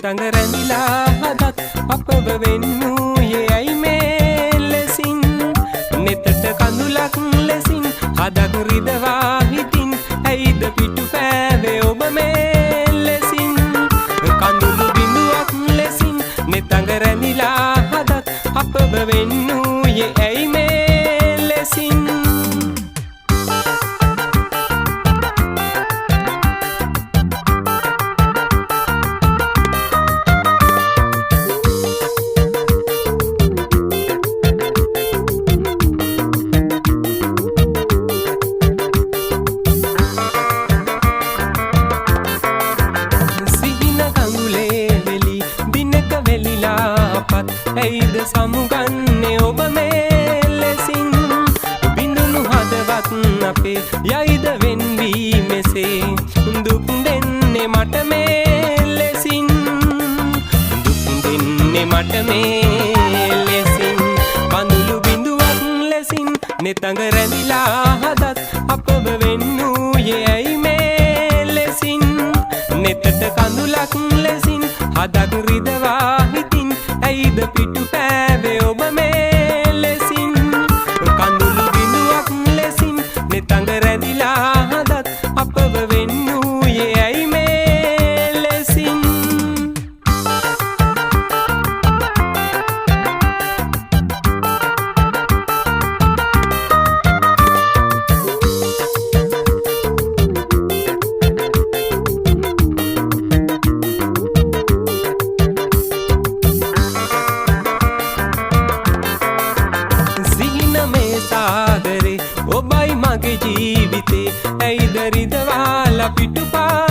තඟ රැඳිලා හදත් අපව වෙන්නූයේ ඇයි මේ ලෙසින් නෙතට කඳුලක් ලෙසින් හදක් රිදවා හිතින් ඇයිද පිටු පෑවේ ඔබ මේ ලෙසින් කඳුළු බිඳුවක් ලෙසින් නෙතඟ රැඳිලා හදත් අපව වෙන්නූයේ ඇයි මේ ලෙසින් ඇයිද සමුගන්නේ ඔබ මේ ලෙසින් බිඳුණු හදවත් අපේ යයිද වෙන්වී මෙසේ දුක් දෙන්නේ මට මේ ලෙසින් දුක් දෙන්නේ මට මේ ලෙසින් කඳුළු බිඳුවක් ලෙසින් නෙතඟ රැඳිලා හදත් අපව වෙන්නූයේ ඇයි මේ ලෙසින් නෙතට කඳුලක් ලෙසින් හදක් රිදවා හිතින් ඇයිද පිටු පෑවේ ඔබ මේ ලෙසින් කඳුළු බිඳුවක් ලෙසින් නෙතඟ රැඳිලා හදත් අපව වෙන්නූයේ ඇයි මේ ලෙසින් ඔබයි මගේ ජීවිතේ ඇයිද රිදවාලා පිටුපා